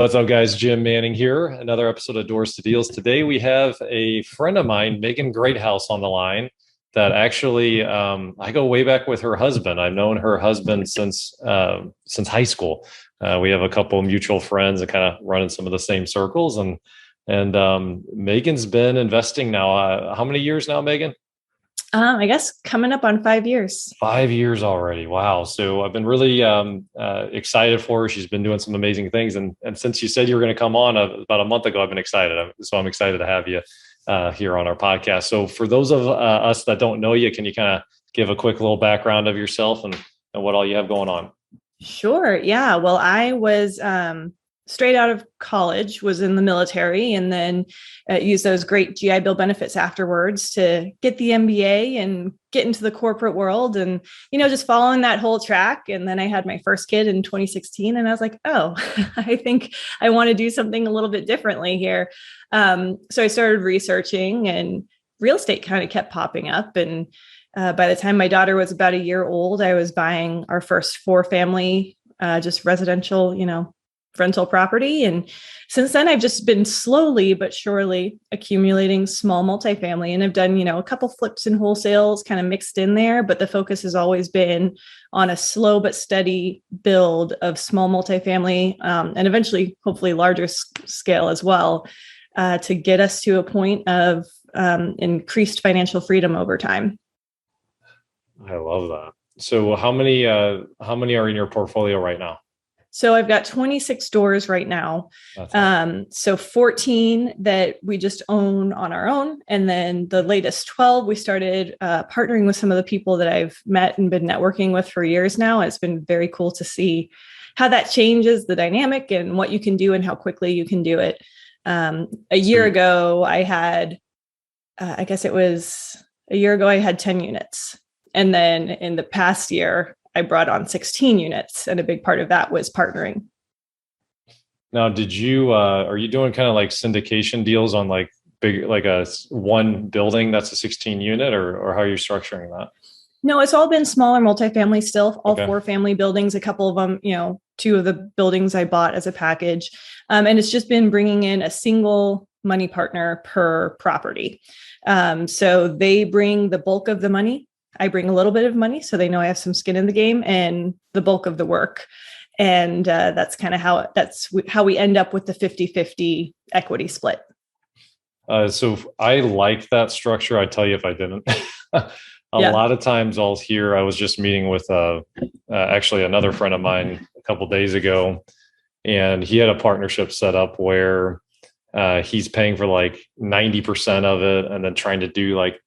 What's up, guys? Jim Manning here. Another episode of Doors to Deals. Today we have a friend of mine, Megan Greathouse, on the line. That actually, I go way back with her husband. I've known her husband since high school. We have a couple of mutual friends and kind of run in some of the same circles. And Megan's been investing now. How many years now, Megan? I guess coming up on 5 years. 5 years already. Wow. So I've been really excited for her. She's been doing some amazing things. And since you said you were going to come on about a month ago, I've been excited. So I'm excited to have you here on our podcast. So for those of us that don't know you, can you kind of give a quick little background of yourself and what all you have going on? Sure. Yeah. Well, I was straight out of college, was in the military, and then used those great GI Bill benefits afterwards to get the MBA and get into the corporate world and, just following that whole track. And then I had my first kid in 2016 and I was like, oh, I think I want to do something a little bit differently here. So I started researching and real estate kind of kept popping up. And by the time my daughter was about a year old, I was buying our first 4-family, just residential, rental property. And since then, I've just been slowly but surely accumulating small multifamily. And I've done, a couple flips and wholesales kind of mixed in there, but the focus has always been on a slow but steady build of small multifamily, and eventually, hopefully larger scale as well, to get us to a point of increased financial freedom over time. I love that. So how many are in your portfolio right now? So I've got 26 doors right now. So 14 that we just own on our own. And then the latest 12, we started partnering with some of the people that I've met and been networking with for years now. It's been very cool to see how that changes the dynamic and what you can do and how quickly you can do it. A year ago, I had, I guess it was a year ago, I had 10 units. And then in the past year, I brought on 16 units, and a big part of that was partnering. Now, are you doing kind of like syndication deals on like big, like a one building that's a 16 unit, or how are you structuring that? No, it's all been smaller multifamily still, all 4-family buildings, a couple of them, 2 of the buildings I bought as a package. And it's just been bringing in a single money partner per property. So they bring the bulk of the money. I bring a little bit of money, so they know I have some skin in the game, and the bulk of the work. And that's kind of how we end up with the 50-50 equity split. So I like that structure. I tell you, if I didn't, a lot of times I was just meeting with actually another friend of mine a couple of days ago, and he had a partnership set up where he's paying for like 90% of it and then trying to do like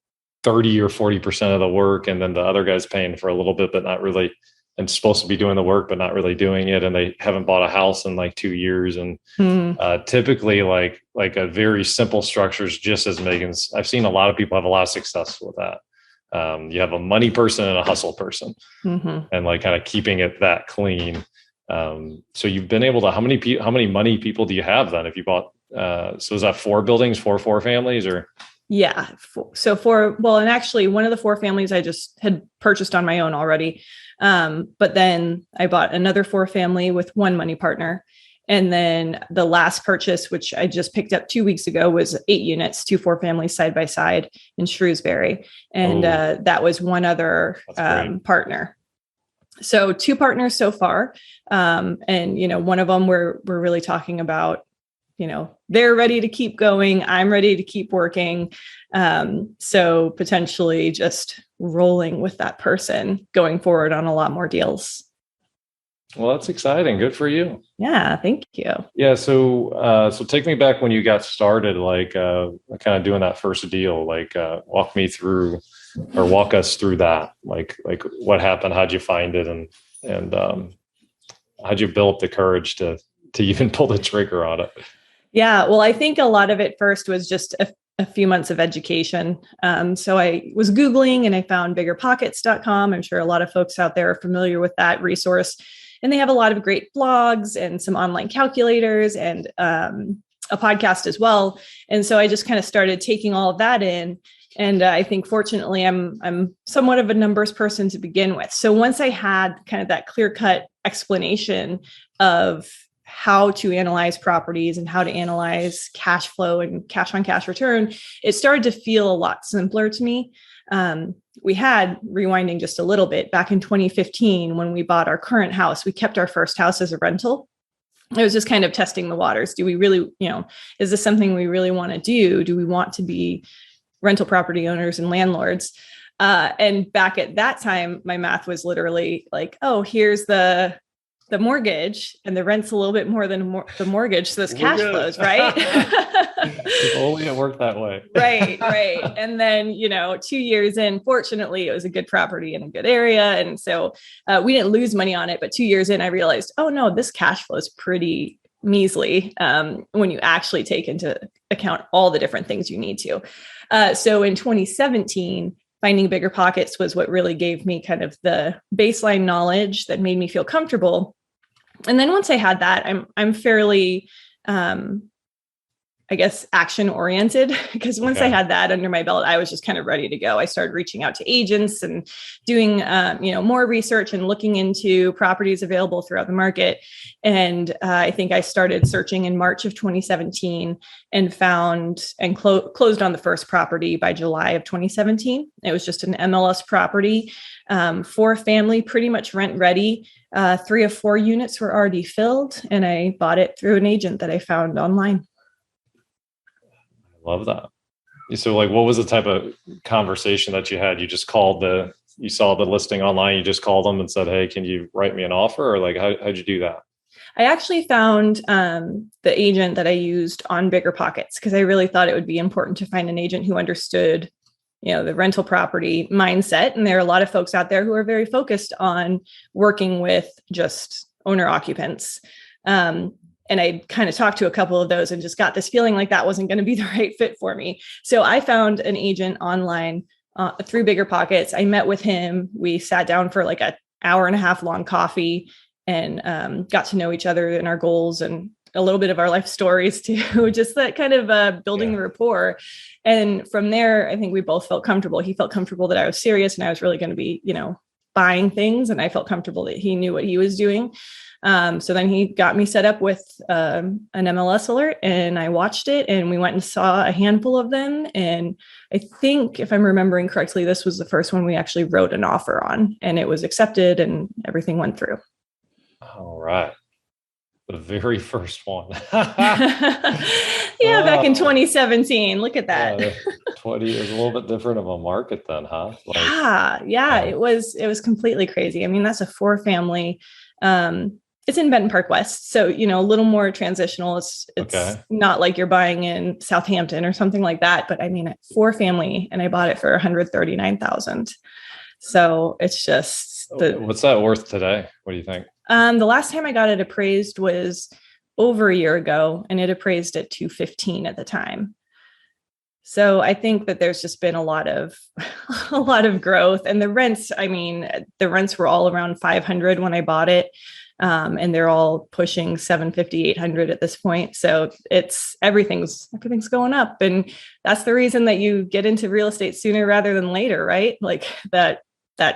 30 or 40% of the work. And then the other guy's paying for a little bit, but not really, and supposed to be doing the work, but not really doing it. And they haven't bought a house in like 2 years. And typically like a very simple structure is just as Megan's. I've seen a lot of people have a lot of success with that. You have a money person and a hustle person, and like kind of keeping it that clean. So you've been able to, how many money people do you have then? If you bought, so is that 4 buildings, 4 families, or? Yeah. So and actually one of the 4 families I just had purchased on my own already. But then I bought another 4-family with 1 money partner. And then the last purchase, which I just picked up 2 weeks ago, was 8 units, 2 4-families side by side in Shrewsbury. And that was one other partner. So 2 partners so far. And, one of them we're really talking about, they're ready to keep going. I'm ready to keep working. So potentially just rolling with that person going forward on a lot more deals. Well, that's exciting. Good for you. Yeah. Thank you. Yeah. So take me back when you got started, like, kind of doing that first deal, like, walk us through that. Like what happened? How'd you find it? And how'd you build the courage to even pull the trigger on it? Yeah, well, I think a lot of it first was just a few months of education. So I was Googling and I found biggerpockets.com. I'm sure a lot of folks out there are familiar with that resource. And they have a lot of great blogs and some online calculators and a podcast as well. And so I just kind of started taking all of that in. And I think fortunately, I'm somewhat of a numbers person to begin with. So once I had kind of that clear-cut explanation of how to analyze properties and how to analyze cash flow and cash on cash return, it started to feel a lot simpler to me. We had, rewinding just a little bit, back in 2015, when we bought our current house, we kept our first house as a rental. It was just kind of testing the waters. Do we really, is this something we really want to do? Do we want to be rental property owners and landlords? And back at that time, my math was literally like, oh, here's the mortgage, and the rent's a little bit more than the mortgage. So those cash flows, right? If only it worked that way. Right. And then, 2 years in, fortunately, it was a good property in a good area. And so we didn't lose money on it. But 2 years in, I realized, oh no, this cash flow is pretty measly when you actually take into account all the different things you need to. So in 2017, finding bigger pockets was what really gave me kind of the baseline knowledge that made me feel comfortable. And then once I had that, I'm fairly, action oriented, because once I had that under my belt, I was just kind of ready to go. I started reaching out to agents and doing, more research and looking into properties available throughout the market. And I think I started searching in March of 2017 and found and closed on the first property by July of 2017. It was just an MLS property for a family, pretty much rent ready. 3 of 4 units were already filled, and I bought it through an agent that I found online. Love that. So like, what was the type of conversation that you had? You just called you saw the listing online, you just called them and said, hey, can you write me an offer? Or like, how'd you do that? I actually found the agent that I used on Bigger Pockets, because I really thought it would be important to find an agent who understood, the rental property mindset. And there are a lot of folks out there who are very focused on working with just owner occupants. And I kind of talked to a couple of those and just got this feeling like that wasn't going to be the right fit for me. So I found an agent online through Bigger Pockets. I met with him. We sat down for like an hour and a half long coffee and got to know each other and our goals and a little bit of our life stories too, just that kind of building the rapport. And from there, I think we both felt comfortable. He felt comfortable that I was serious and I was really going to be, buying things. And I felt comfortable that he knew what he was doing. So then he got me set up with an MLS alert, and I watched it, and we went and saw a handful of them. And I think, if I'm remembering correctly, this was the first one we actually wrote an offer on, and it was accepted and everything went through. All right. The very first one. Back in 2017. Look at that. 20 is a little bit different of a market then, huh? It was completely crazy. I mean, that's a 4-family. It's in Benton Park West. So, a little more transitional. It's not like you're buying in Southampton or something like that. But I mean, 4-family, and I bought it for $139,000. So it's just what's that worth today? What do you think? The last time I got it appraised was over a year ago, and it appraised at $215 at the time. So I think that there's just been a lot of growth, and the rents were all around $500 when I bought it. And they're all pushing $750, $800 at this point. So everything's going up. And that's the reason that you get into real estate sooner rather than later, right? Like that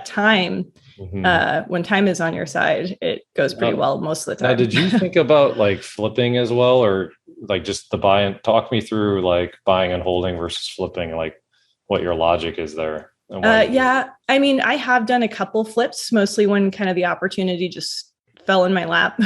time, when time is on your side, it goes pretty well most of the time. Now, did you think about like flipping as well, or like just the buy and talk me through like buying and holding versus flipping, like what your logic is there? I mean, I have done a couple flips, mostly when kind of the opportunity just fell in my lap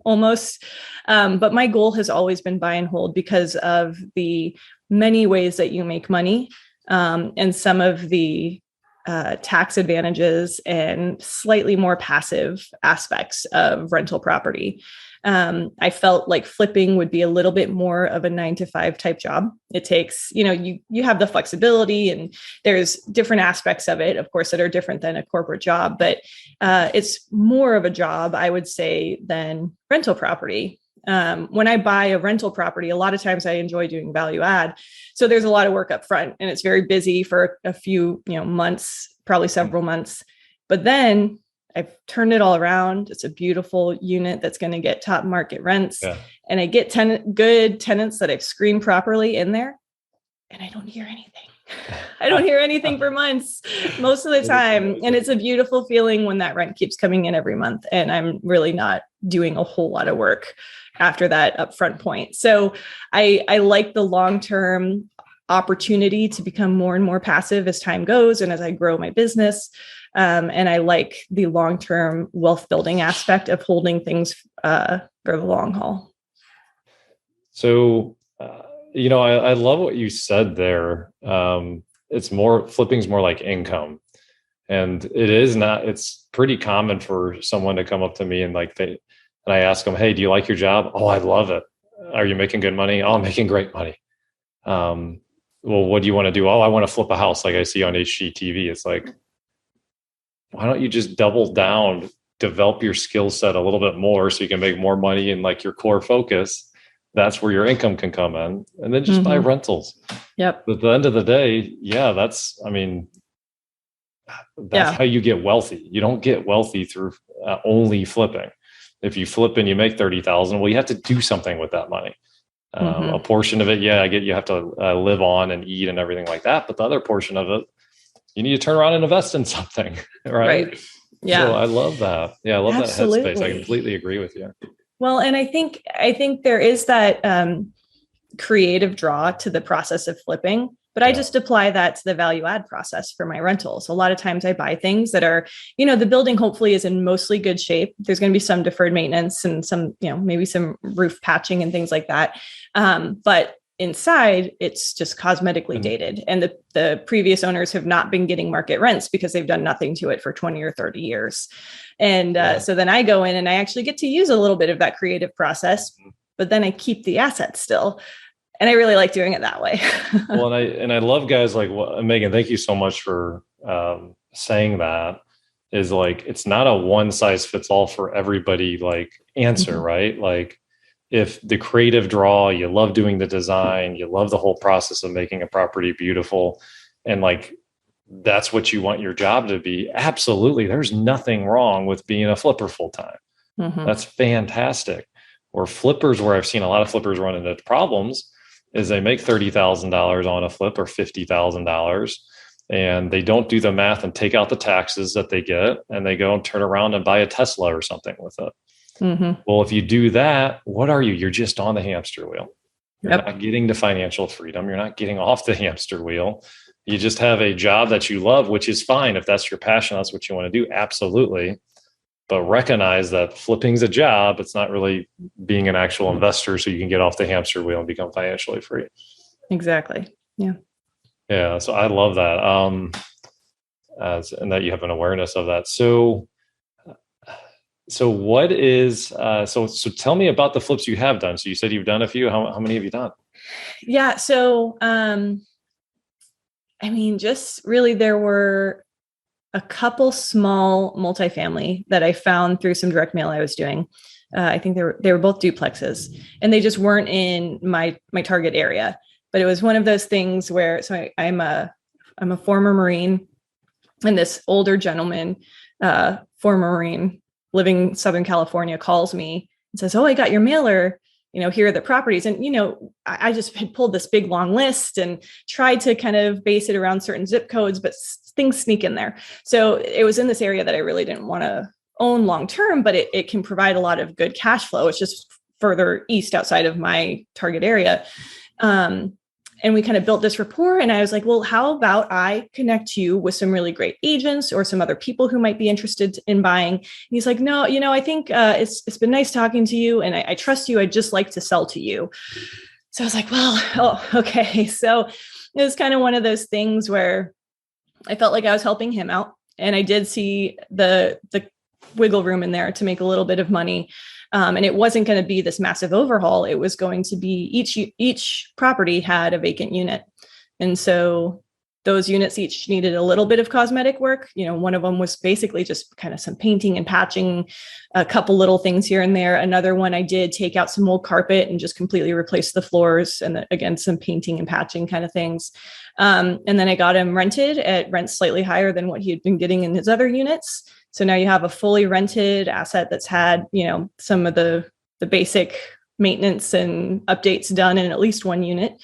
almost. But my goal has always been buy and hold because of the many ways that you make money, and some of the tax advantages and slightly more passive aspects of rental property. I felt like flipping would be a little bit more of a 9-to-5 type job. It takes, you have the flexibility, and there's different aspects of it, of course, that are different than a corporate job, but it's more of a job, I would say, than rental property. When I buy a rental property, a lot of times I enjoy doing value add. So there's a lot of work up front, and it's very busy for a few, months, probably several months. But then I've turned it all around. It's a beautiful unit that's going to get top market rents. Yeah. And I get good tenants that I've screened properly in there, and I don't hear anything. I don't hear anything for months most of the time. And it's a beautiful feeling when that rent keeps coming in every month, and I'm really not doing a whole lot of work after that upfront point. So I like the long-term opportunity to become more and more passive as time goes and as I grow my business. And I like the long-term wealth building aspect of holding things for the long haul. So, I love what you said there. Flipping's more like income. And it's pretty common for someone to come up to me and and I ask them, hey, do you like your job? Oh, I love it. Are you making good money? Oh, I'm making great money. Well, what do you want to do? Oh, I want to flip a house like I see on HGTV. It's like, why don't you just double down, develop your skill set a little bit more so you can make more money in like your core focus? That's where your income can come in. And then just buy rentals. Yep. But at the end of the day, that's how you get wealthy. You don't get wealthy through only flipping. If you flip and you make 30,000, well, you have to do something with that money. A portion of it, I get you have to live on and eat and everything like that. But the other portion of it, you need to turn around and invest in something, right? Yeah. So I love that. Yeah, I love Absolutely. That headspace. I completely agree with you. Well, and I think there is that creative draw to the process of flipping, but I just apply that to the value add process for my rentals. A lot of times I buy things that are, the building hopefully is in mostly good shape. There's going to be some deferred maintenance and some, maybe some roof patching and things like that. But inside, it's just cosmetically dated. And the previous owners have not been getting market rents because they've done nothing to it for 20 or 30 years. And so then I go in and I actually get to use a little bit of that creative process, but then I keep the assets still. And I really like doing it that way. Well, and I love guys like Megan, thank you so much for saying that. Is like, it's not a one size fits all for everybody answer, right? Like, if the creative draw, you love doing the design, you love the whole process of making a property beautiful, and that's what you want your job to be, absolutely. There's nothing wrong with being a flipper full time. That's fantastic. Or flippers, where I've seen a lot of flippers run into problems, is they make $30,000 on a flip or $50,000, and they don't do the math and take out the taxes that they get, and they go and turn around and buy a Tesla or something with it. Well, if you do that, what are you? You're just on the hamster wheel. You're not getting to financial freedom. You're not getting off the hamster wheel. You just have a job that you love, which is fine. If that's your passion, that's what you want to do. Absolutely. But recognize that flipping's a job. It's not really being an actual investor, so you can get off the hamster wheel and become financially free. Exactly. Yeah. Yeah. So I love that. And that you have an awareness of that. So what is, so tell me about the flips you have done. So you said you've done a few. How many have you done? Yeah. So, just really, there were a couple small multifamily that I found through some direct mail I was doing. I think they were both duplexes, and they just weren't in my target area. But it was one of those things where, I'm a former Marine, and this older gentleman, former Marine living in Southern California, calls me and says, "Oh, I got your mailer. Here are the properties." And, I just had pulled this big long list and tried to kind of base it around certain zip codes, but things sneak in there. So it was in this area that I really didn't want to own long-term, but it can provide a lot of good cash flow. It's just further east outside of my target area. And we kind of built this rapport, and I was like, well, how about I connect you with some really great agents or some other people who might be interested in buying? And he's like, no, I think it's been nice talking to you, and I trust you. I'd just like to sell to you. So I was like, well, okay. So it was kind of one of those things where I felt like I was helping him out, and I did see the wiggle room in there to make a little bit of money. And it wasn't going to be this massive overhaul. It was going to be each property had a vacant unit. And so those units each needed a little bit of cosmetic work. One of them was basically just kind of some painting and patching, a couple little things here and there. Another one, I did take out some old carpet and just completely replace the floors. And again, some painting and patching kind of things. And then I got him rented at rents slightly higher than what he had been getting in his other units. So now you have a fully rented asset that's had, some of the basic maintenance and updates done in at least one unit.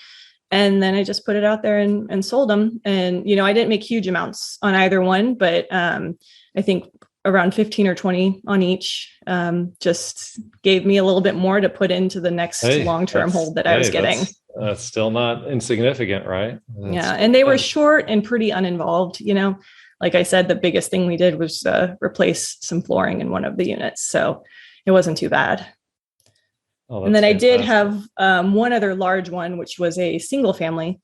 And then I just put it out there and sold them. And, I didn't make huge amounts on either one, but I think around 15 or 20 on each. Just gave me a little bit more to put into the next long-term hold that I was getting. That's still not insignificant, right? Yeah. And they were short and pretty uninvolved. Like I said, the biggest thing we did was replace some flooring in one of the units. So it wasn't too bad. And then I did have one other large one, which was a single family.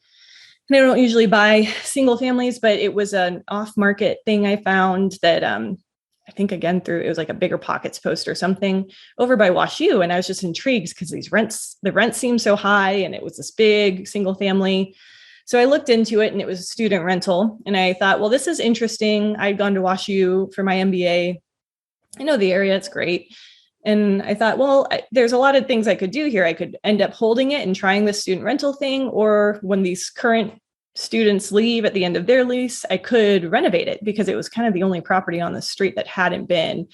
And I don't usually buy single families, but it was an off-market thing I found that I think again it was like a Bigger Pockets post or something over by WashU. And I was just intrigued because the rent seemed so high and it was this big single family. So I looked into it and it was a student rental. And I thought, well, this is interesting. I'd gone to WashU for my MBA. I know the area, it's great. And I thought, well, there's a lot of things I could do here. I could end up holding it and trying this student rental thing, or when these current students leave at the end of their lease, I could renovate it because it was kind of the only property on the street that hadn't been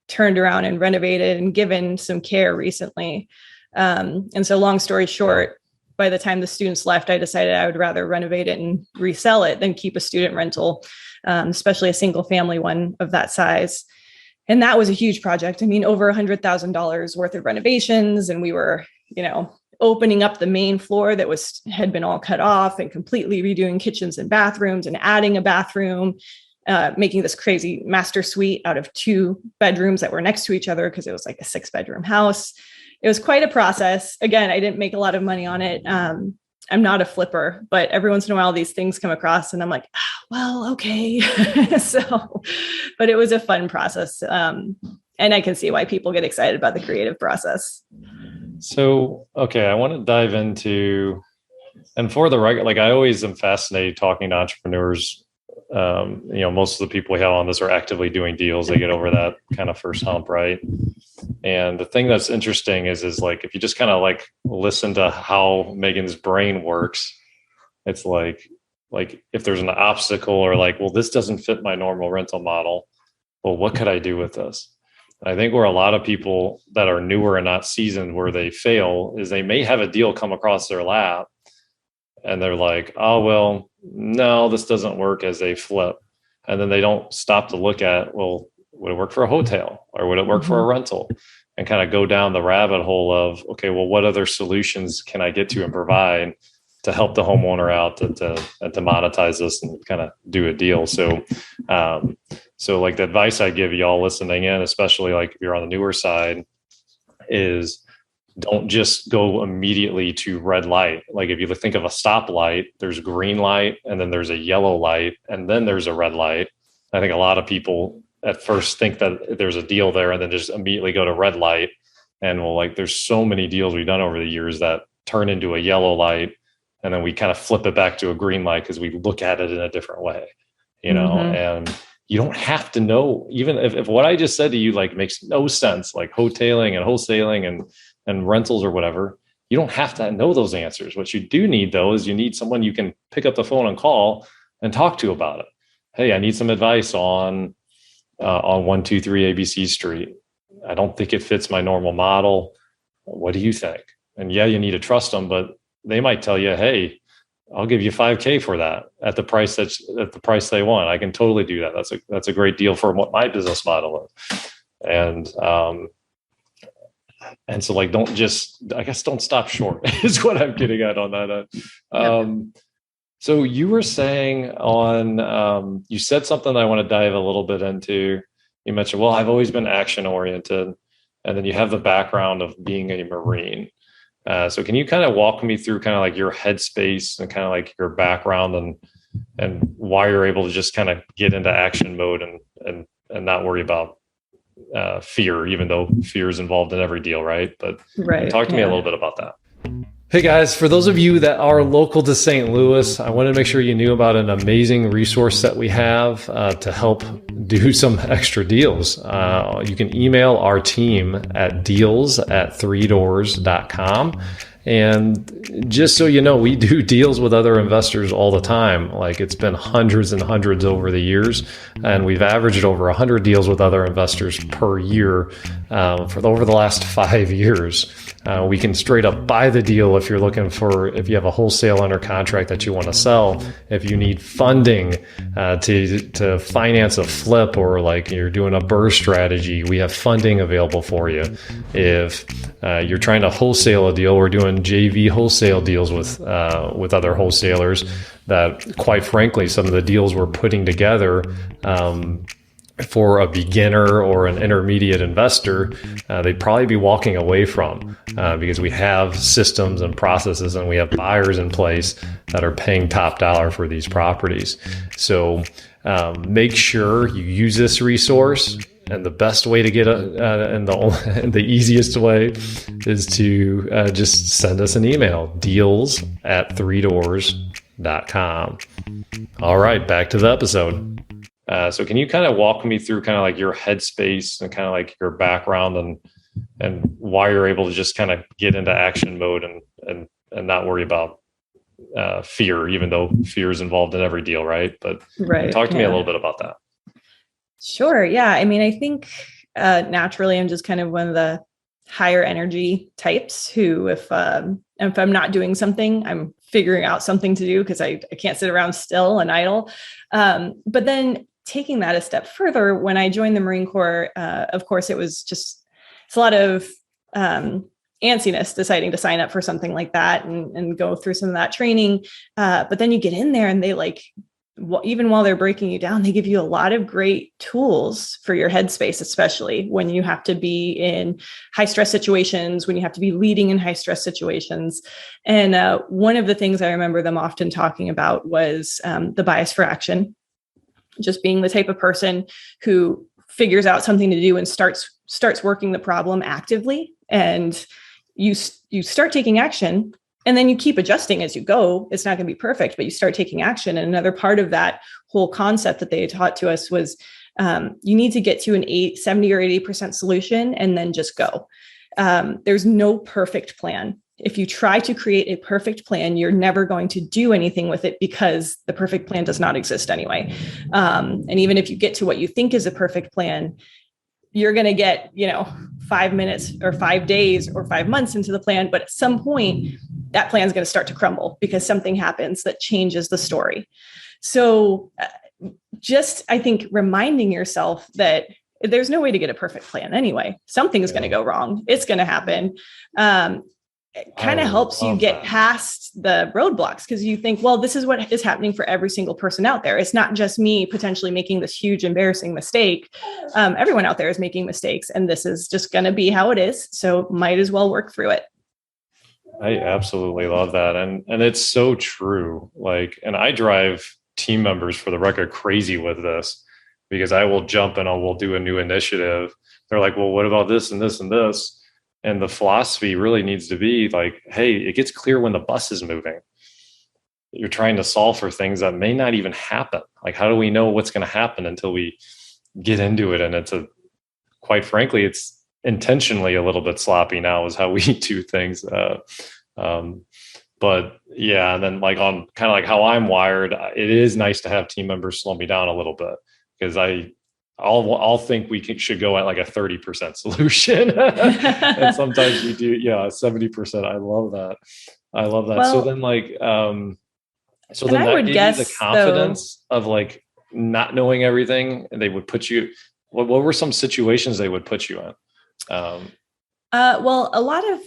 turned around and renovated and given some care recently. And so long story short, by the time the students left, I decided I would rather renovate it and resell it than keep a student rental, especially a single family one of that size. And that was a huge project. I mean, over $100,000 worth of renovations. And we were, opening up the main floor that had been all cut off and completely redoing kitchens and bathrooms and adding a bathroom, making this crazy master suite out of 2 bedrooms that were next to each other because it was like a 6-bedroom house. It was quite a process. Again, I didn't make a lot of money on it. I'm not a flipper, but every once in a while these things come across and I'm like, well, okay. But it was a fun process. And I can see why people get excited about the creative process. So, okay, I want to dive into, and for the record, like I always am fascinated talking to entrepreneurs. Most of the people we have on this are actively doing deals. They get over that kind of first hump, right? And the thing that's interesting is like, if you just kind of like listen to how Megan's brain works, it's like if there's an obstacle or like, well, this doesn't fit my normal rental model. Well, what could I do with this? I think where a lot of people that are newer and not seasoned where they fail is they may have a deal come across their lap and they're like, oh, well, no, this doesn't work as a flip. And then they don't stop to look at, well, would it work for a hotel or would it work for a rental? And kind of go down the rabbit hole of, okay, well, what other solutions can I get to and provide to help the homeowner out to monetize this and kind of do a deal. So like the advice I give y'all listening in, especially like if you're on the newer side, is don't just go immediately to red light. Like if you think of a stoplight, there's green light and then there's a yellow light and then there's a red light. I think a lot of people at first think that there's a deal there and then just immediately go to red light. And well, like there's so many deals we've done over the years that turn into a yellow light. And then we kind of flip it back to a green light because we look at it in a different way, and you don't have to know, even if what I just said to you, like makes no sense, like hoteling and wholesaling and rentals or whatever, you don't have to know those answers. What you do need though, is you need someone you can pick up the phone and call and talk to about it. Hey, I need some advice on 123 ABC Street. I don't think it fits my normal model. What do you think? And yeah, you need to trust them, but they might tell you, hey, I'll give you $5,000 for that at the price they want. I can totally do that. That's a great deal for what my business model is. And so like, don't stop short is what I'm getting at on that. So you were saying you said something I want to dive a little bit into. You mentioned, well, I've always been action oriented, and then you have the background of being a Marine. So can you kind of walk me through kind of like your headspace and kind of like your background and why you're able to just kind of get into action mode and not worry about fear, even though fear is involved in every deal, right? But talk to me a little bit about that. Hey guys, for those of you that are local to St. Louis, I wanted to make sure you knew about an amazing resource that we have to help do some extra deals. You can email our team at deals@3doors.com And just so you know, we do deals with other investors all the time. Like it's been hundreds and hundreds over the years, and we've averaged over 100 deals with other investors per year for over the last 5 years. We can straight up buy the deal if you have a wholesale under contract that you want to sell. If you need funding to finance a flip, or like you're doing a burst strategy, we have funding available for you. If you're trying to wholesale a deal, we're doing JV wholesale deals with other wholesalers that, quite frankly, some of the deals we're putting together for a beginner or an intermediate investor, they'd probably be walking away from because we have systems and processes and we have buyers in place that are paying top dollar for these properties. So make sure you use this resource. And the best way to get and the easiest way is to just send us an email, deals@3doors.com. All right, back to the episode. So can you kind of walk me through kind of like your headspace and kind of like your background and why you're able to just kind of get into action mode and not worry about fear, even though fear is involved in every deal, right? But talk to me a little bit about that. Sure. Yeah. I mean, I think naturally I'm just kind of one of the higher energy types who, if I'm not doing something, I'm figuring out something to do because I can't sit around still and idle. But then taking that a step further, when I joined the Marine Corps, of course, it's a lot of antsiness deciding to sign up for something like that and go through some of that training. But then you get in there and they even while they're breaking you down, they give you a lot of great tools for your headspace, especially when you have to be in high stress situations, when you have to be leading in high stress situations. And one of the things I remember them often talking about was the bias for action, just being the type of person who figures out something to do and starts working the problem actively. And you start taking action. And then you keep adjusting as you go. It's not going to be perfect, but you start taking action. And another part of that whole concept that they taught to us was you need to get to an 70 or 80% solution and then just go. There's no perfect plan. If you try to create a perfect plan, you're never going to do anything with it because the perfect plan does not exist anyway. And even if you get to what you think is a perfect plan, you're going to get, 5 minutes or 5 days or 5 months into the plan. But at some point, that plan is going to start to crumble because something happens that changes the story. So just, I think, reminding yourself that there's no way to get a perfect plan anyway. Something's going to go wrong. It's going to happen. It kind of helps you get past the roadblocks because you think, well, this is what is happening for every single person out there. It's not just me potentially making this huge, embarrassing mistake. Everyone out there is making mistakes, and this is just going to be how it is. So might as well work through it. I absolutely love that. And it's so true. And I drive team members, for the record, crazy with this because I will jump and we'll do a new initiative. They're like, well, what about this and this and this? And the philosophy really needs to be like, hey, it gets clear when the bus is moving. You're trying to solve for things that may not even happen. Like, how do we know what's going to happen until we get into it? And quite frankly, it's intentionally a little bit sloppy now is how we do things. But yeah, and then on kind of like how I'm wired, it is nice to have team members slow me down a little bit because I'll think we should go at like a 30% solution. And sometimes we do, 70%. I love that. Well, so then that gave you the confidence of not knowing everything, and they would put you, what were some situations they would put you in? Well, a lot of,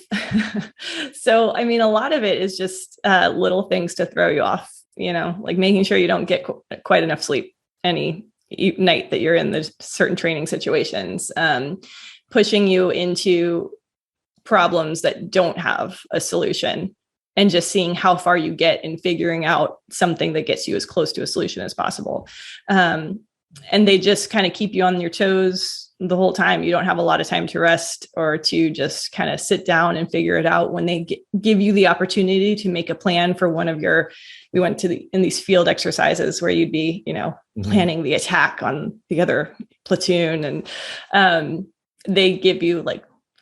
a lot of it is just little things to throw you off, like making sure you don't get quite enough sleep any night that you're in the certain training situations, pushing you into problems that don't have a solution and just seeing how far you get in figuring out something that gets you as close to a solution as possible. And they just kind of keep you on your toes the whole time. You don't have a lot of time to rest or to just kind of sit down and figure it out. When they give you the opportunity to make a plan for we went to in these field exercises where you'd be, planning the attack on the other platoon. And they give you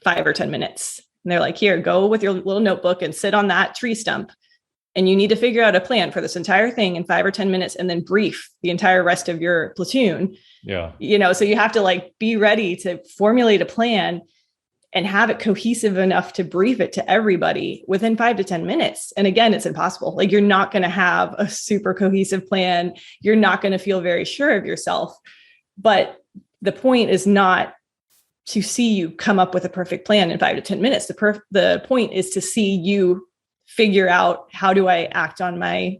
5 or 10 minutes And they're like, here, go with your little notebook and sit on that tree stump. And you need to figure out a plan for this entire thing in 5 or 10 minutes and then brief the entire rest of your platoon. Yeah. So you have to like be ready to formulate a plan and have it cohesive enough to brief it to everybody within 5 to 10 minutes. And again, it's impossible. Like, you're not going to have a super cohesive plan. You're not going to feel very sure of yourself. But the point is not to see you come up with a perfect plan in 5 to 10 minutes. The point is to see you figure out, how do I act on my,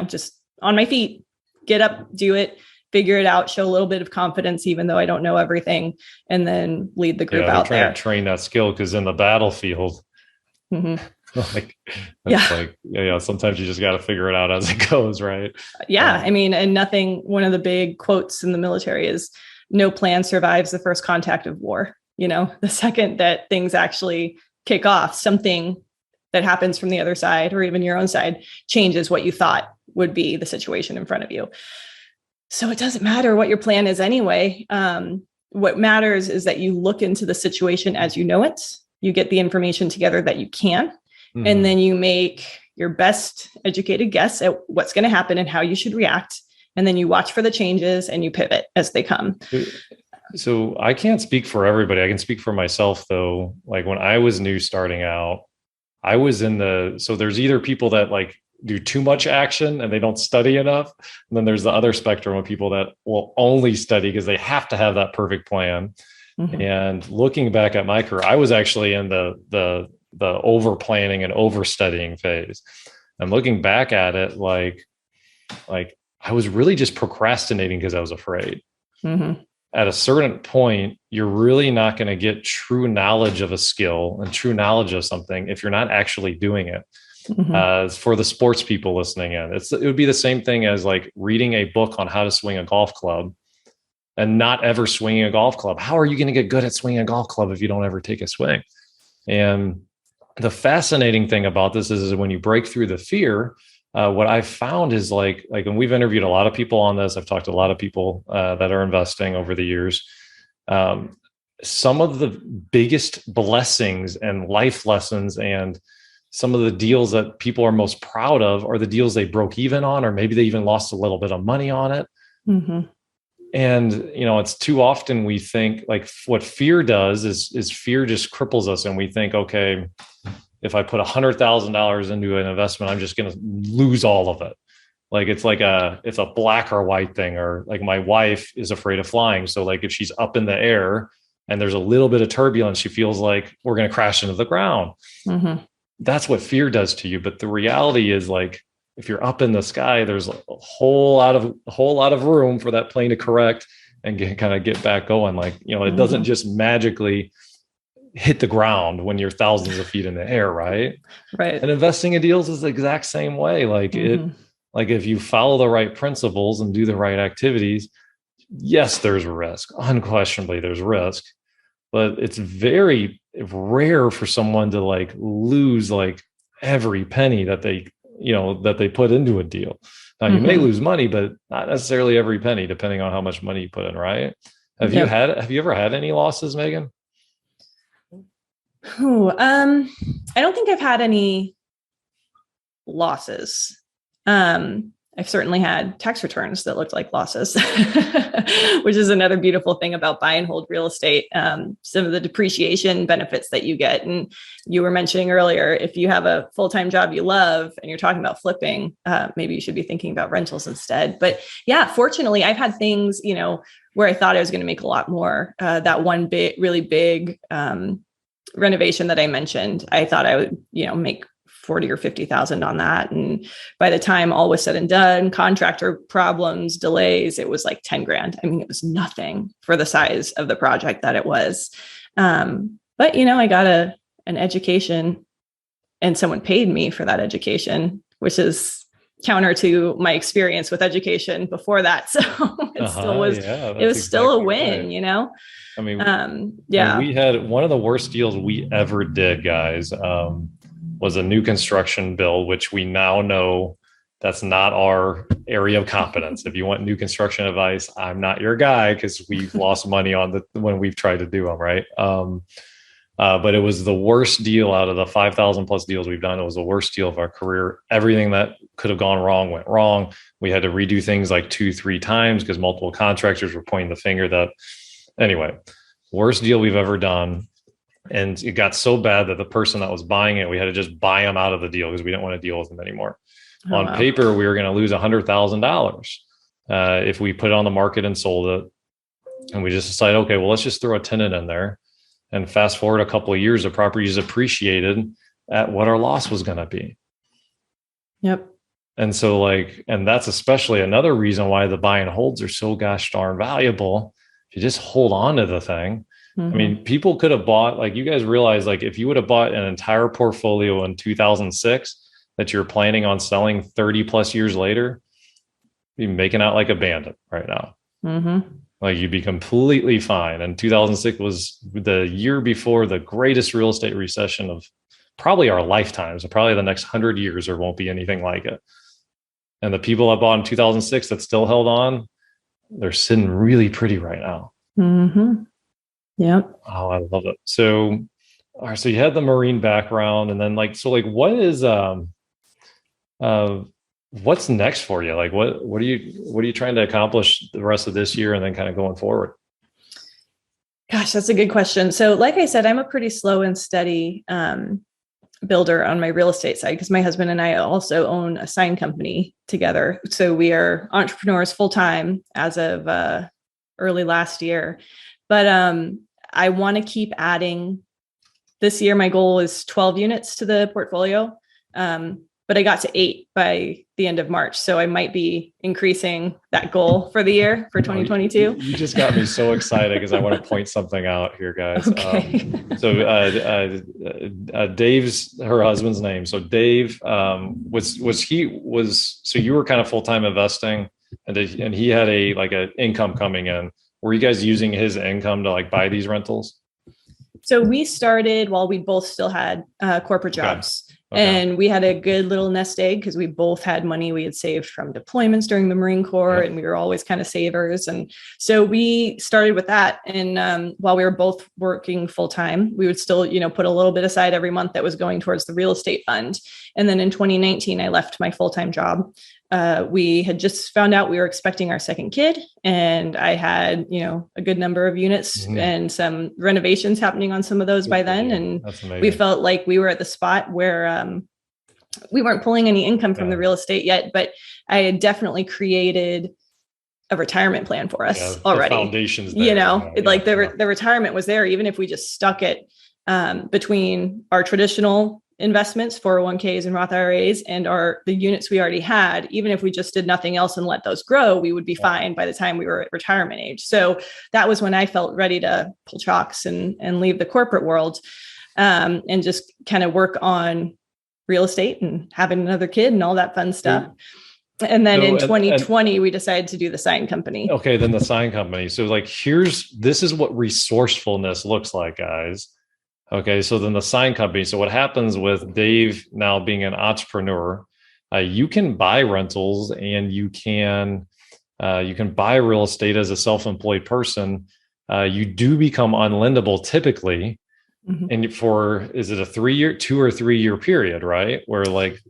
just on my feet, get up, do it, figure it out, show a little bit of confidence, even though I don't know everything, and then lead the group out there. To train that skill, because in the battlefield, sometimes you just got to figure it out as it goes, right? Yeah. One of the big quotes in the military is, no plan survives the first contact of war. The second that things actually kick off, something that happens from the other side, or even your own side, changes what you thought would be the situation in front of you. So it doesn't matter what your plan is anyway. What matters is that you look into the situation as you know it. You get the information together that you can, and then you make your best educated guess at what's going to happen and how you should react. And then you watch for the changes and you pivot as they come. So I can't speak for everybody. I can speak for myself, though. Like, when I was new starting out, I was so there's either people that like do too much action and they don't study enough. And then there's the other spectrum of people that will only study because they have to have that perfect plan. And looking back at my career, I was actually in the over planning and over studying phase. And looking back at it, like I was really just procrastinating because I was afraid. At a certain point, you're really not going to get true knowledge of a skill and true knowledge of something if you're not actually doing it. For the sports people listening in, it would be the same thing as like reading a book on how to swing a golf club and not ever swinging a golf club. How are you going to get good at swinging a golf club if you don't ever take a swing? And the fascinating thing about this is when you break through the fear, what I've found is like, and we've interviewed a lot of people on this. I've talked to a lot of people that are investing over the years. Some of the biggest blessings and life lessons and some of the deals that people are most proud of are the deals they broke even on, or maybe they even lost a little bit of money on it. And, it's too often we think like what fear does is fear just cripples us. And we think, okay, if I put $100,000 into an investment, I'm just going to lose all of it. Like, it's a black or white thing. Or like, my wife is afraid of flying. So like, if she's up in the air and there's a little bit of turbulence, she feels like we're going to crash into the ground. That's what fear does to you. But the reality is, like, if you're up in the sky, there's a whole lot of room for that plane to correct and get back going. Like, it doesn't just magically hit the ground when you're thousands of feet in the air, right? Right. And investing in deals is the exact same way. Like if you follow the right principles and do the right activities, yes, there's risk. Unquestionably, there's risk, but it's very rare for someone to like lose like every penny that they put into a deal. Now, you may lose money, but not necessarily every penny, depending on how much money you put in, right? Have you ever had any losses, Megan? I don't think I've had any losses. I've certainly had tax returns that looked like losses, which is another beautiful thing about buy and hold real estate. Some of the depreciation benefits that you get. And you were mentioning earlier, if you have a full-time job you love and you're talking about flipping, maybe you should be thinking about rentals instead. But yeah, fortunately, I've had things, where I thought I was going to make a lot more. That one really big renovation that I mentioned, I thought I would, make 40 or 50,000 on that. And by the time all was said and done, contractor problems, delays, it was like 10 grand. I mean, it was nothing for the size of the project that it was. But, I got an education and someone paid me for that education, which is counter to my experience with education before that. So it still was, it was still a win, right. I mean, we had one of the worst deals we ever did, guys, was a new construction build, which we now know that's not our area of competence. If you want new construction advice, I'm not your guy, because we've lost money on when we've tried to do them, right? But it was the worst deal out of the 5,000 plus deals we've done. It was the worst deal of our career. Everything that could have gone wrong went wrong. We had to redo things like 2-3 times because multiple contractors were pointing the finger that, anyway, worst deal we've ever done. And it got so bad that the person that was buying it, we had to just buy them out of the deal because we didn't want to deal with them anymore. Oh, on paper, we were going to lose $100,000 if we put it on the market and sold it. And we just decided, okay, well, let's just throw a tenant in there. And fast forward a couple of years, the property is appreciated at what our loss was going to be. Yep. And so and that's especially another reason why the buy and holds are so gosh darn valuable. If you just hold on to the thing. Mm-hmm. I mean, people could have bought, you guys realize, if you would have bought an entire portfolio in 2006 that you're planning on selling 30 plus years later, you'd be making out like a bandit right now. Mm-hmm. You'd be completely fine. And 2006 was the year before the greatest real estate recession of probably our lifetimes. So probably the next 100 years, there won't be anything like it. And the people that bought in 2006 that still held on, they're sitting really pretty right now. Mm-hmm. Yep. Oh, I love it. So, all right. So you had the Marine background, and then what is, what's next for you? What are you trying to accomplish the rest of this year and then kind of going forward? Gosh, that's a good question. So like I said, I'm a pretty slow and steady builder on my real estate side because my husband and I also own a sign company together. So we are entrepreneurs full time as of early last year. But I want to keep adding. This year, my goal is 12 units to the portfolio. But I got to 8 by the end of March. So I might be increasing that goal for the year for 2022. You just got me so excited because I want to point something out here, guys. Okay. Dave's her husband's name. So Dave so you were kind of full-time investing and he had an income coming in. Were you guys using his income to buy these rentals? So we started while we both still had corporate jobs. Okay. And we had a good little nest egg because we both had money we had saved from deployments during the Marine Corps. Yep. And we were always kind of savers. And so we started with that. And while we were both working full time, we would still, put a little bit aside every month that was going towards the real estate fund. And then in 2019, I left my full-time job. We had just found out we were expecting our second kid, and I had, a good number of units and some renovations happening on some of those by then. And we felt like we were at the spot where we weren't pulling any income from the real estate yet, but I had definitely created a retirement plan for us already. The foundations there, the retirement was there, even if we just stuck it between our traditional investments, 401ks and Roth IRAs, and the units we already had. Even if we just did nothing else and let those grow, we would be fine by the time we were at retirement age. So that was when I felt ready to pull chocks and leave the corporate world and just kind of work on real estate and having another kid and all that fun stuff. And then in 2020, we decided to do the sign company. Okay, then the sign company. So this is what resourcefulness looks like, guys. Okay, so then the sign company. So what happens with Dave now being an entrepreneur, you can buy rentals and you can buy real estate as a self-employed person. You do become unlendable typically. Mm-hmm. And is it a 2 or 3 year period, right? Where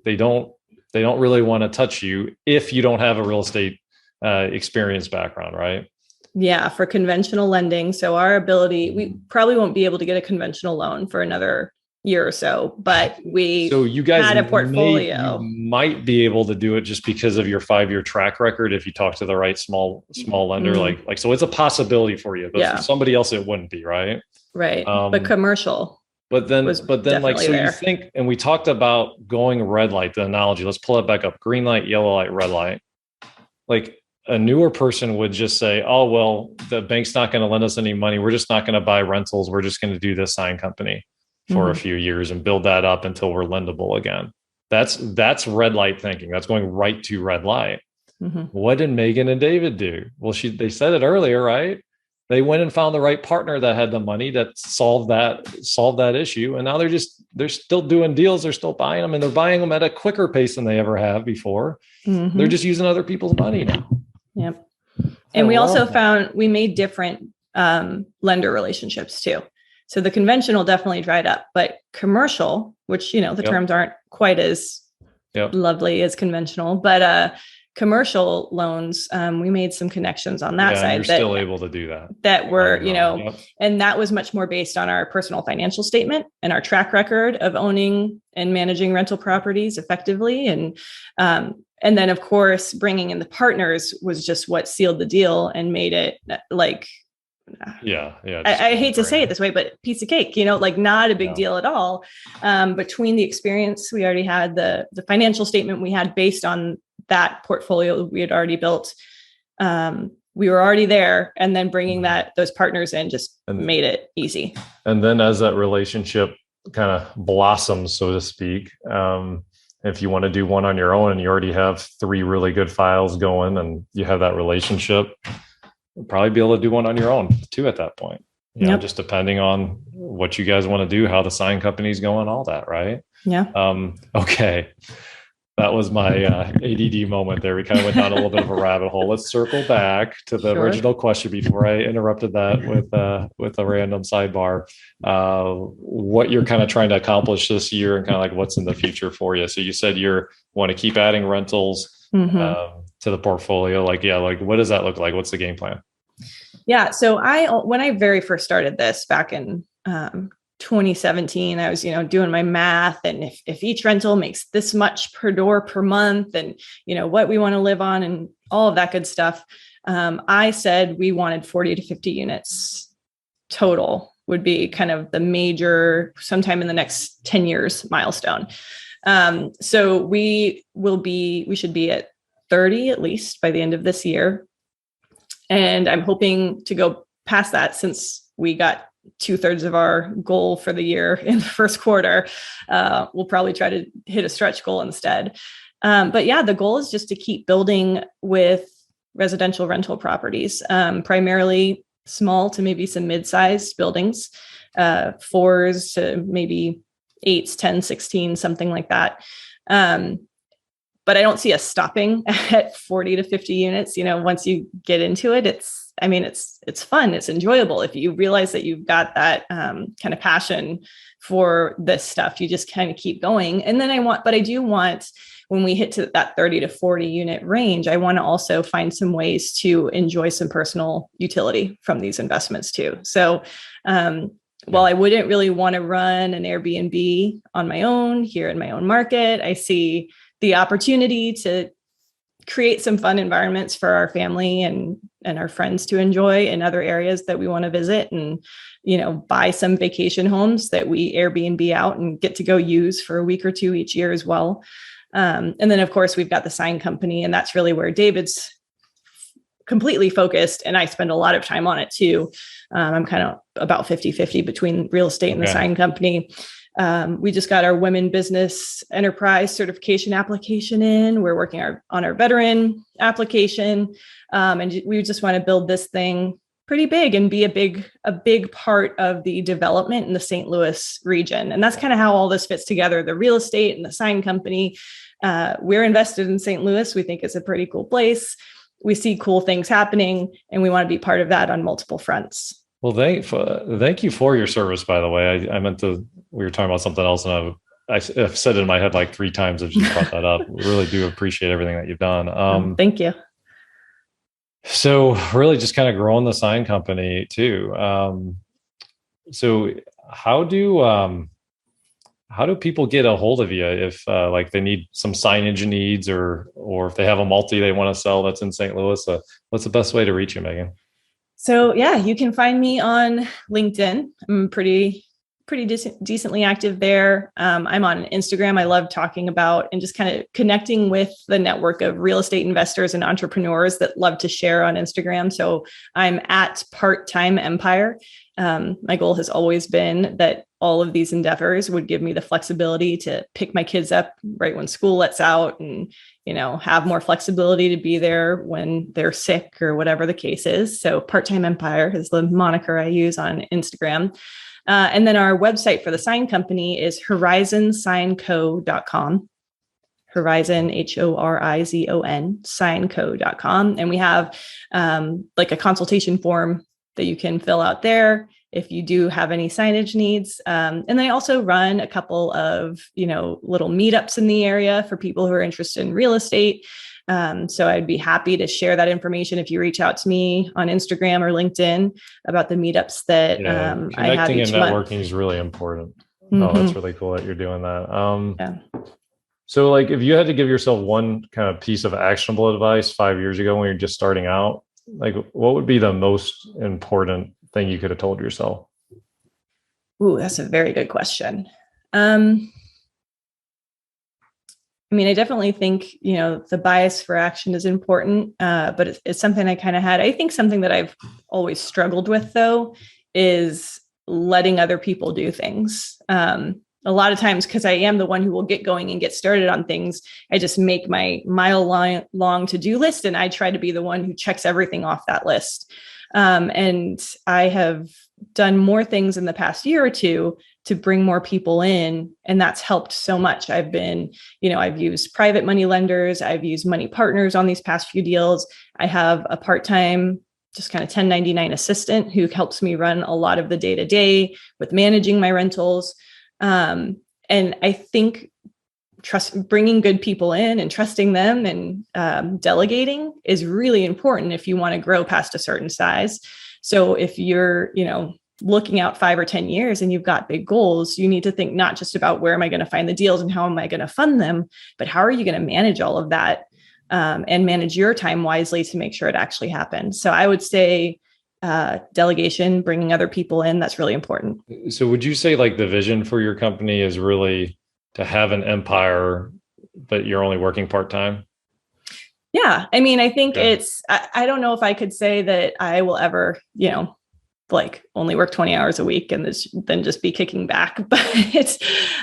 they don't really want to touch you if you don't have a real estate experience background, right? Yeah, for conventional lending. So we probably won't be able to get a conventional loan for another year or so, but you guys had a portfolio. You might be able to do it just because of your 5-year track record if you talk to the right small lender. Mm-hmm. So it's a possibility for you, but for somebody else it wouldn't be, right? Right. But commercial. But then you think, and we talked about going red light, the analogy. Let's pull it back up. Green light, yellow light, red light. A newer person would just say, oh, well, the bank's not going to lend us any money. We're just not going to buy rentals. We're just going to do this sign company for a few years and build that up until we're lendable again. That's red light thinking. That's going right to red light. Mm-hmm. What did Megan and David do? Well, they said it earlier, right? They went and found the right partner that had the money that solved that issue. And now they're still doing deals. They're still buying them, and they're buying them at a quicker pace than they ever have before. Mm-hmm. They're just using other people's money now. Yep. And we also found we made different lender relationships too. So the conventional definitely dried up, but commercial, which, the terms aren't quite as lovely as conventional, but commercial loans, we made some connections on that side. You're still able to do that. That were, and that was much more based on our personal financial statement and our track record of owning and managing rental properties effectively. And then, of course, bringing in the partners was just what sealed the deal and made it like, I hate to say it this way, but piece of cake, not a big deal at all. Between the experience we already had, the financial statement we had based on that portfolio we had already built, we were already there, and then bringing those partners in just made it easy. And then as that relationship kind of blossoms, so to speak, if you want to do one on your own and you already have 3 really good files going and you have that relationship, you'll probably be able to do one on your own too at that point. Just depending on what you guys want to do, how the sign company's going, all that, right? Yeah. Okay. That was my ADD moment there. We kind of went down a little bit of a rabbit hole. Let's circle back to the original question before I interrupted that with a random sidebar. What you're kind of trying to accomplish this year and kind of like what's in the future for you. So you said you want to keep adding rentals to the portfolio. Like what does that look like? What's the game plan? Yeah. So when I very first started this back in 2017, I was, doing my math, and if each rental makes this much per door per month, and, what we want to live on and all of that good stuff. I said we wanted 40 to 50 units total would be kind of the major sometime in the next 10 years milestone. So we should be at 30 at least by the end of this year. And I'm hoping to go past that, since we got 2/3 of our goal for the year in the first quarter. We'll probably try to hit a stretch goal instead. But yeah, the goal is just to keep building with residential rental properties, primarily small to maybe some mid-sized buildings, 4s to maybe 8s, 10, 16, something like that. But I don't see us stopping at 40 to 50 units. Once you get into it, it's fun. It's enjoyable. If you realize that you've got that kind of passion for this stuff, you just kind of keep going. And then I do want, when we hit to that 30 to 40 unit range, I want to also find some ways to enjoy some personal utility from these investments too. So, while I wouldn't really want to run an Airbnb on my own here in my own market, I see the opportunity to create some fun environments for our family and our friends to enjoy in other areas that we want to visit, and, buy some vacation homes that we Airbnb out and get to go use for a week or 2 each year as well. And then, of course, we've got the sign company, and that's really where David's completely focused. And I spend a lot of time on it too. I'm kind of about 50-50 between real estate and the sign company. We just got our Women Business Enterprise certification application in. We're working on our veteran application. And we just want to build this thing pretty big and be a big part of the development in the St. Louis region. And that's kind of how all this fits together. The real estate and the sign company, we're invested in St. Louis. We think it's a pretty cool place. We see cool things happening, and we want to be part of that on multiple fronts. Well, thank you for your service, by the way. I meant to, we were talking about something else, and I've said it in my head like 3 times as you brought that up. Really do appreciate everything that you've done. Thank you. So really just kind of growing the sign company too. So how do people get a hold of you if like they need some signage needs, or if they have a multi they want to sell that's in St. Louis? What's the best way to reach you, Megan? So yeah, you can find me on LinkedIn. I'm pretty decently active there. I'm on Instagram. I love talking about and just kind of connecting with the network of real estate investors and entrepreneurs that love to share on Instagram. So I'm at Part-Time Empire. My goal has always been that all of these endeavors would give me the flexibility to pick my kids up right when school lets out, and, have more flexibility to be there when they're sick or whatever the case is. So Part-Time Empire is the moniker I use on Instagram. And then our website for the sign company is horizonsignco.com. Horizon, Horizon, signco.com. And we have like a consultation form that you can fill out there. if you do have any signage needs. And then I also run a couple of, little meetups in the area for people who are interested in real estate. So I'd be happy to share that information if you reach out to me on Instagram or LinkedIn about the meetups that I have connecting each and networking month. is really important. Mm-hmm. Oh, that's really cool that you're doing that. Yeah. So like if you had to give yourself one kind of piece of actionable advice 5 years ago when you're just starting out, like what would be the most important thing you could have told yourself? Ooh, that's a very good question. I definitely think, the bias for action is important, but it's something I kind of had. I think something that I've always struggled with, though, is letting other people do things. A lot of times, because I am the one who will get going and get started on things, I just make my mile-long to-do list, and I try to be the one who checks everything off that list. And I have done more things in the past year or two to bring more people in. And that's helped so much. I've used private money lenders. I've used money partners on these past few deals. I have a part-time, just kind of 1099 assistant who helps me run a lot of the day-to-day with managing my rentals. And I think bringing good people in and trusting them and delegating is really important if you want to grow past a certain size. So if you're, looking out 5 or 10 years and you've got big goals, you need to think not just about where am I going to find the deals and how am I going to fund them, but how are you going to manage all of that and manage your time wisely to make sure it actually happens. So I would say delegation, bringing other people in, that's really important. So would you say like the vision for your company is really to have an empire, but you're only working part-time? Yeah. I think I don't know if I could say that I will ever, only work 20 hours a week and then just be kicking back. But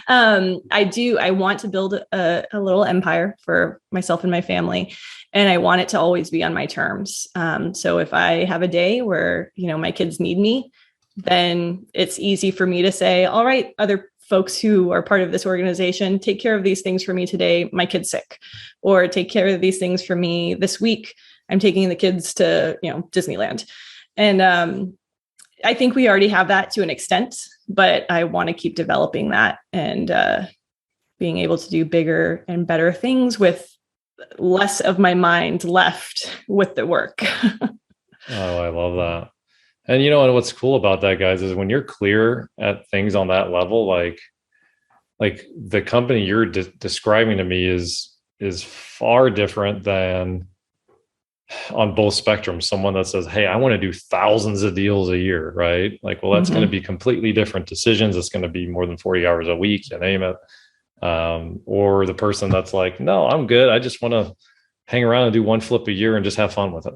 I want to build a little empire for myself and my family. And I want it to always be on my terms. So if I have a day where, my kids need me, then it's easy for me to say, all right, other folks who are part of this organization, take care of these things for me today. My kid's sick, or take care of these things for me this week. I'm taking the kids to, Disneyland. And I think we already have that to an extent, but I want to keep developing that and being able to do bigger and better things with less of my mind left with the work. Oh, I love that. And and what's cool about that, guys, is when you're clear at things on that level, like the company you're describing to me is far different than on both spectrums. Someone that says, hey, I want to do thousands of deals a year, right? Like, well, that's going to be completely different decisions. It's going to be more than 40 hours a week, you name it. Or the person that's like, no, I'm good. I just want to hang around and do one flip a year and just have fun with it,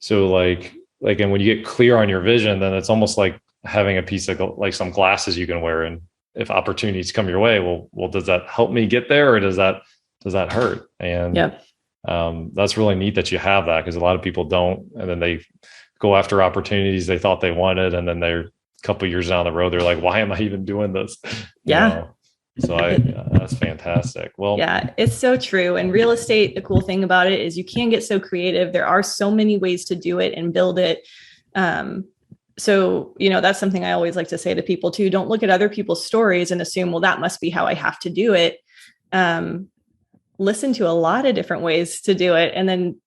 so and when you get clear on your vision, then it's almost like having a piece of like some glasses you can wear. And if opportunities come your way, well, does that help me get there, or does that hurt? And that's really neat that you have that, because a lot of people don't, and then they go after opportunities they thought they wanted, and then they're a couple of years down the road, they're like, why am I even doing this? So that's fantastic. Well, yeah, it's so true. And real estate, the cool thing about it is you can get so creative. There are so many ways to do it and build it. So, that's something I always like to say to people too. Don't look at other people's stories and assume, well, that must be how I have to do it. Listen to a lot of different ways to do it, and then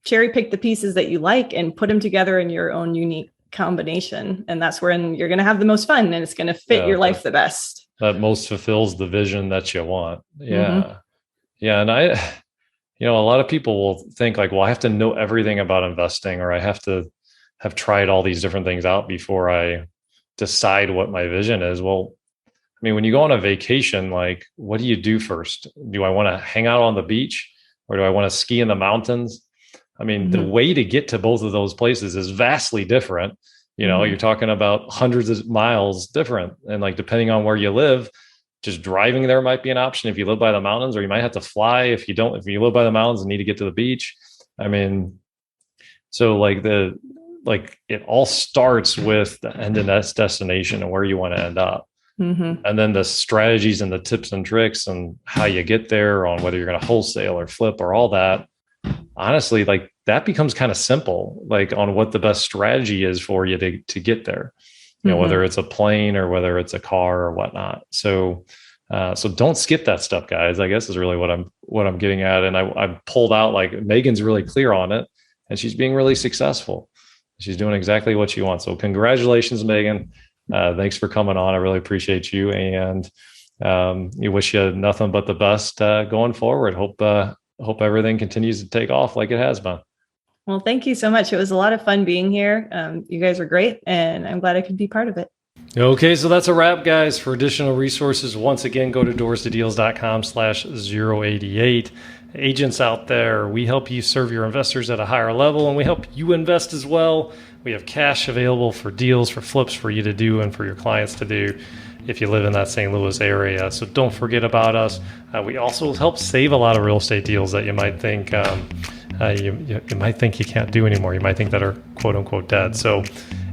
cherry pick the pieces that you like and put them together in your own unique combination. And that's when you're going to have the most fun, and it's going to fit your life the best. That most fulfills the vision that you want. Yeah. And a lot of people will think like, well, I have to know everything about investing, or I have to have tried all these different things out before I decide what my vision is. Well, when you go on a vacation, like, what do you do first? Do I want to hang out on the beach, or do I want to ski in the mountains? The way to get to both of those places is vastly different. You're talking about hundreds of miles different. And like, depending on where you live, just driving there might be an option if you live by the mountains, or you might have to fly if you live by the mountains and need to get to the beach. So it all starts with the end of that destination and where you want to end up. And then the strategies and the tips and tricks and how you get there, on whether you're going to wholesale or flip or all that, honestly, like that becomes kind of simple, like on what the best strategy is for you to get there, whether it's a plane or whether it's a car or whatnot. So don't skip that stuff, guys, I guess is really what I'm getting at. And I pulled out, like, Megan's really clear on it and she's being really successful. She's doing exactly what she wants. So congratulations, Megan. Thanks for coming on. I really appreciate you. And you wish you nothing but the best going forward. Hope everything continues to take off like it has been. Well, thank you so much. It was a lot of fun being here. You guys are great, and I'm glad I could be part of it. Okay, so that's a wrap, guys. For additional resources, once again, go to doorstodeals.com/088. Agents out there, we help you serve your investors at a higher level, and we help you invest as well. We have cash available for deals, for flips for you to do, and for your clients to do if you live in that St. Louis area. So don't forget about us. We also help save a lot of real estate deals that you might think you might think you can't do anymore. You might think that are quote unquote dead. So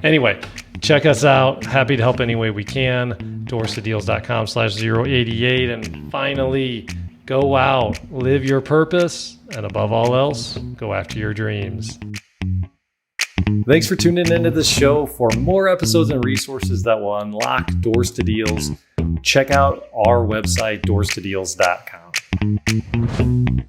anyway, check us out. Happy to help any way we can. doorstodeals.com/088. And finally, go out, live your purpose, and above all else, go after your dreams. Thanks for tuning into this show. For more episodes and resources that will unlock doors to deals, check out our website, doorstodeals.com.